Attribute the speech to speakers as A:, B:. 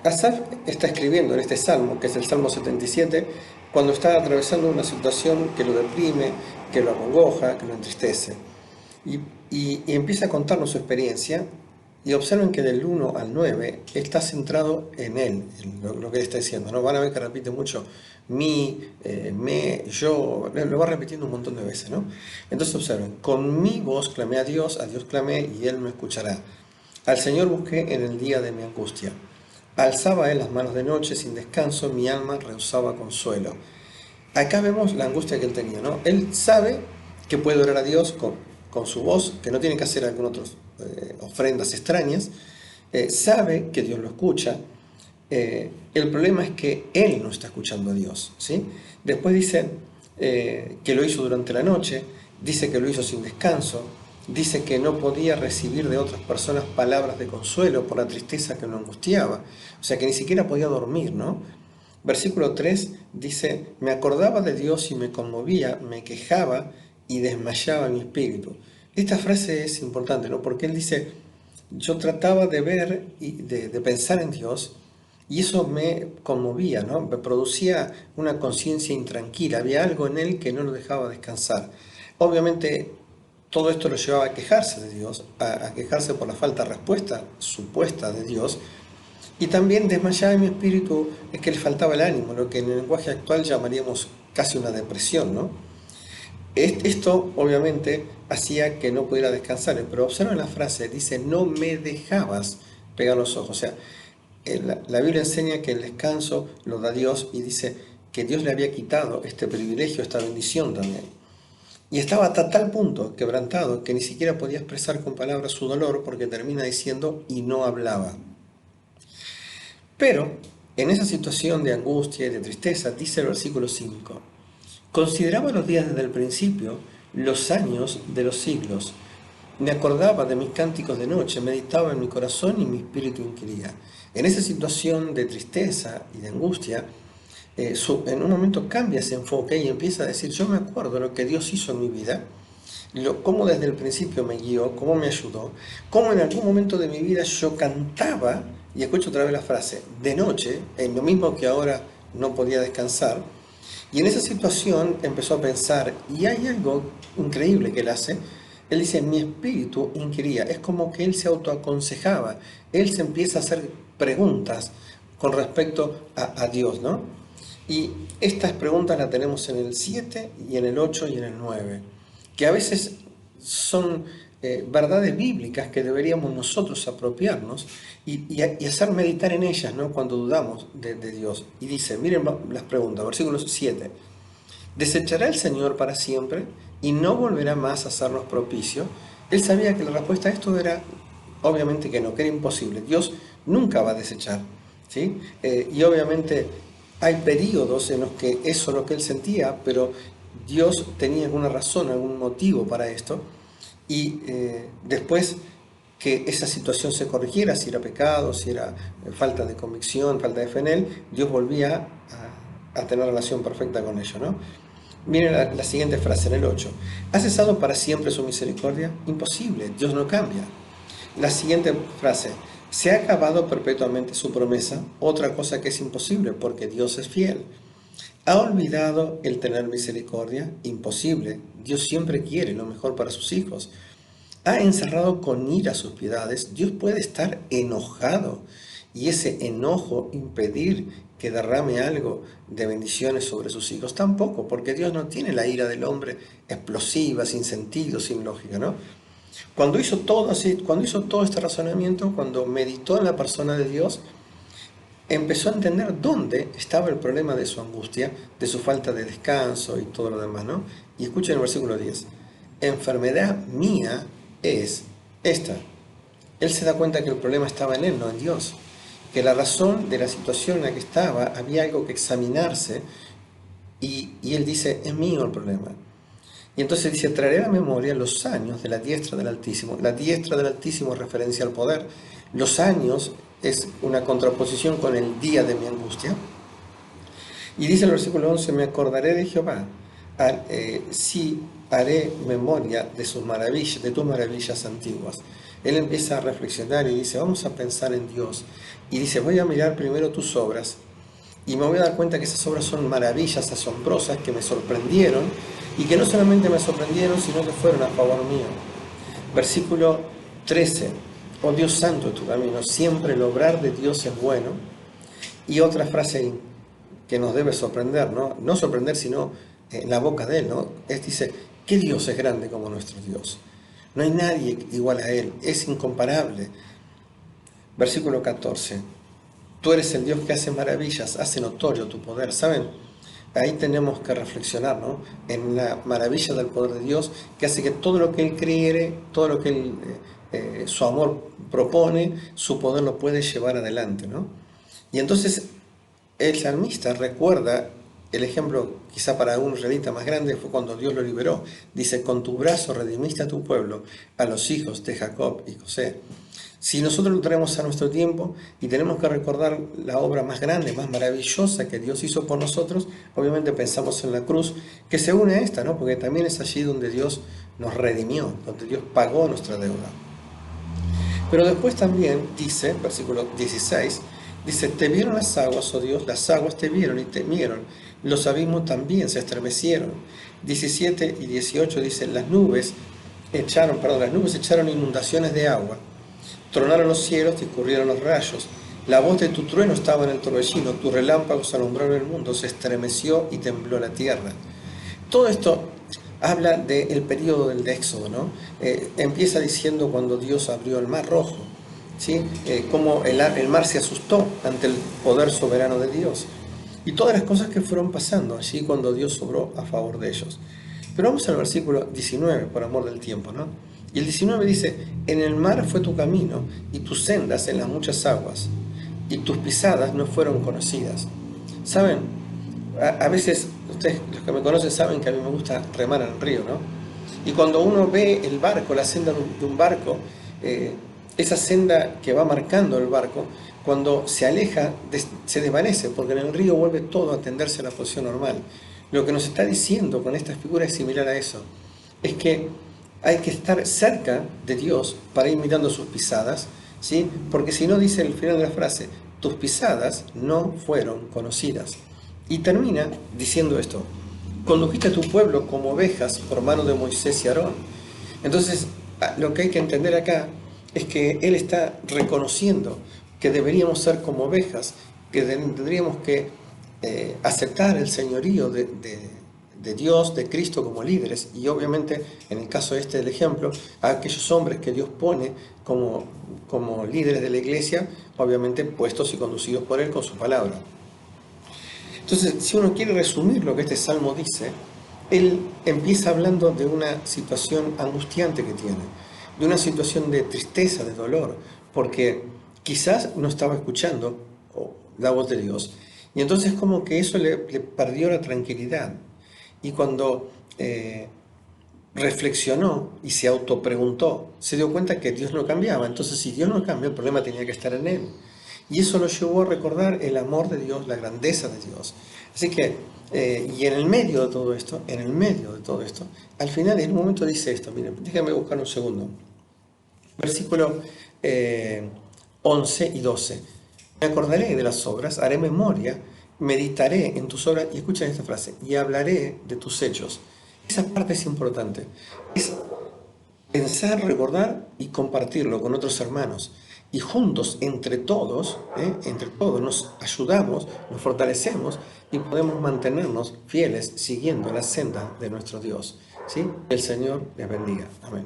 A: Asaf está escribiendo en este salmo, que es el Salmo 77, cuando está atravesando una situación que lo deprime, que lo acongoja, que lo entristece. Y, y empieza a contarnos su experiencia y observen que del 1 al 9 está centrado en él, en lo que él está diciendo, ¿no? Van a ver que repite mucho mi, me, yo, lo va repitiendo un montón de veces, ¿no? Entonces observen, con mi voz clamé a Dios clamé y él me escuchará. Al Señor busqué en el día de mi angustia. Alzaba él las manos de noche sin descanso, mi alma rehusaba consuelo. Acá vemos la angustia que él tenía, ¿no? Él sabe que puede orar a Dios con su voz, que no tiene que hacer algunas otras ofrendas extrañas, sabe que Dios lo escucha. El problema es que él no está escuchando a Dios, ¿sí? Después dice que lo hizo durante la noche, dice que lo hizo sin descanso, dice que no podía recibir de otras personas palabras de consuelo por la tristeza que lo angustiaba, o sea que ni siquiera podía dormir, ¿no? Versículo 3 dice, me acordaba de Dios y me conmovía, me quejaba y desmayaba mi espíritu. Esta frase es importante, ¿no? Porque él dice, yo trataba de ver y de pensar en Dios y eso me conmovía, ¿no? Me producía una conciencia intranquila, había algo en él que no lo dejaba descansar. Obviamente todo esto lo llevaba a quejarse de Dios, a quejarse por la falta de respuesta supuesta de Dios, y también desmayaba en mi espíritu es que le faltaba el ánimo, lo que en el lenguaje actual llamaríamos casi una depresión, ¿no? Esto obviamente hacía que no pudiera descansar, pero observen la frase, dice, no me dejabas pegar los ojos. O sea, la Biblia enseña que el descanso lo da Dios y dice que Dios le había quitado este privilegio, esta bendición también. Y estaba hasta tal punto quebrantado que ni siquiera podía expresar con palabras su dolor porque termina diciendo y no hablaba. Pero en esa situación de angustia y de tristeza, dice el versículo 5, consideraba los días desde el principio, los años de los siglos. Me acordaba de mis cánticos de noche, meditaba en mi corazón y mi espíritu inquiría. En esa situación de tristeza y de angustia, en un momento cambia ese enfoque y empieza a decir, yo me acuerdo de lo que Dios hizo en mi vida, cómo desde el principio me guió, cómo me ayudó, cómo en algún momento de mi vida yo cantaba, y escucho otra vez la frase, de noche, en lo mismo que ahora no podía descansar, y en esa situación empezó a pensar, y hay algo increíble que él hace, él dice, mi espíritu inquiría, es como que él se autoaconsejaba, él se empieza a hacer preguntas con respecto a Dios, ¿no? Y estas preguntas las tenemos en el 7 y en el 8 y en el 9 que a veces son verdades bíblicas que deberíamos nosotros apropiarnos y hacer meditar en ellas, ¿no? Cuando dudamos de Dios. Y dice, miren las preguntas, versículo 7, ¿desechará el Señor para siempre y no volverá más a hacernos propicio? Él sabía que la respuesta a esto era, obviamente que no, que era imposible. Dios nunca va a desechar, ¿sí? Y obviamente hay periodos en los que eso es lo que él sentía, pero Dios tenía alguna razón, algún motivo para esto, y después que esa situación se corrigiera, si era pecado, si era falta de convicción, falta de fe en él, Dios volvía a tener relación perfecta con ello, ¿no? Miren la siguiente frase en el 8. ¿Ha cesado para siempre su misericordia? Imposible, Dios no cambia. La siguiente frase. ¿Se ha acabado perpetuamente su promesa? Otra cosa que es imposible, porque Dios es fiel. ¿Ha olvidado el tener misericordia? Imposible. Dios siempre quiere lo mejor para sus hijos. ¿Ha encerrado con ira sus piedades? Dios puede estar enojado y ese enojo impedir que derrame algo de bendiciones sobre sus hijos. Tampoco, porque Dios no tiene la ira del hombre explosiva, sin sentido, sin lógica, ¿no? Cuando hizo todo así, cuando hizo todo este razonamiento, cuando meditó en la persona de Dios, empezó a entender dónde estaba el problema de su angustia, de su falta de descanso y todo lo demás, ¿no? Y escuchen el versículo 10. Enfermedad mía es esta. Él se da cuenta que el problema estaba en él, no en Dios. Que la razón de la situación en la que estaba, había algo que examinarse y él dice, es mío el problema. Y entonces dice, traeré a la memoria los años de la diestra del Altísimo. La diestra del Altísimo es referencia al poder. Los años es una contraposición con el día de mi angustia. Y dice el versículo 11, me acordaré de Jehová, sí haré memoria de sus maravillas, de tus maravillas antiguas. Él empieza a reflexionar y dice, vamos a pensar en Dios. Y dice, voy a mirar primero tus obras y me voy a dar cuenta que esas obras son maravillas asombrosas que me sorprendieron y que no solamente me sorprendieron, sino que fueron a favor mío. Versículo 13. Oh Dios santo es tu camino, siempre el obrar de Dios es bueno. Y otra frase que nos debe sorprender, ¿no? No sorprender, sino en la boca de Él, ¿no? Dice, ¿qué Dios es grande como nuestro Dios? No hay nadie igual a Él, es incomparable. Versículo 14. Tú eres el Dios que hace maravillas, hace notorio tu poder. ¿Saben? Ahí tenemos que reflexionar, ¿no? En la maravilla del poder de Dios, que hace que todo lo que Él quiere, todo lo que Él, su amor propone, su poder lo puede llevar adelante, ¿no? Y entonces el salmista recuerda el ejemplo, quizá para un israelita más grande, fue cuando Dios lo liberó. Dice, con tu brazo redimiste a tu pueblo, a los hijos de Jacob y José. Si nosotros lo traemos a nuestro tiempo y tenemos que recordar la obra más grande, más maravillosa que Dios hizo por nosotros, obviamente pensamos en la cruz, que se une a esta, ¿no? Porque también es allí donde Dios nos redimió, donde Dios pagó nuestra deuda. Pero después también dice, versículo 16, dice, te vieron las aguas, oh Dios, las aguas te vieron y temieron, los abismos también se estremecieron. 17 y 18 dice, las nubes echaron inundaciones de agua, tronaron los cielos, discurrieron los rayos, la voz de tu trueno estaba en el torbellino, tus relámpagos alumbraron el mundo, se estremeció y tembló la tierra. Todo esto habla del periodo del Éxodo, ¿no? Empieza diciendo cuando Dios abrió el mar rojo, ¿sí? Cómo el mar se asustó ante el poder soberano de Dios. Y todas las cosas que fueron pasando allí cuando Dios obró a favor de ellos. Pero vamos al versículo 19, por amor del tiempo, ¿no? Y el 19 dice, en el mar fue tu camino y tus sendas en las muchas aguas, y tus pisadas no fueron conocidas. ¿Saben? A veces, ustedes, los que me conocen, saben que a mí me gusta remar en el río, ¿no? Y cuando uno ve el barco, la senda de un barco, esa senda que va marcando el barco, cuando se aleja, se desvanece, porque en el río vuelve todo a tenderse a la posición normal. Lo que nos está diciendo con esta figura es similar a eso. Es que hay que estar cerca de Dios para ir mirando sus pisadas, ¿sí? Porque si no, dice el final de la frase, tus pisadas no fueron conocidas. Y termina diciendo esto, condujiste a tu pueblo como ovejas por mano de Moisés y Aarón. Entonces, lo que hay que entender acá es que Él está reconociendo que deberíamos ser como ovejas, que tendríamos que aceptar el señorío de Dios, de Cristo como líderes, y obviamente, en el caso del ejemplo, a aquellos hombres que Dios pone como líderes de la iglesia, obviamente puestos y conducidos por Él con su palabra. Entonces, si uno quiere resumir lo que este salmo dice, él empieza hablando de una situación angustiante que tiene, de una situación de tristeza, de dolor, porque quizás no estaba escuchando la voz de Dios, y entonces como que eso le perdió la tranquilidad. Y cuando reflexionó y se autopreguntó, se dio cuenta que Dios no cambiaba. Entonces, si Dios no cambia, el problema tenía que estar en Él. Y eso lo llevó a recordar el amor de Dios, la grandeza de Dios. Así que, y en el medio de todo esto, al final en un momento dice esto, miren, déjenme buscar un segundo. Versículo 11 y 12. Me acordaré de las obras, haré memoria, meditaré en tus obras, y escuchen esta frase, y hablaré de tus hechos. Esa parte es importante. Es pensar, recordar y compartirlo con otros hermanos. Y juntos, entre todos nos ayudamos, nos fortalecemos y podemos mantenernos fieles siguiendo la senda de nuestro Dios. ¿Sí? El Señor les bendiga. Amén.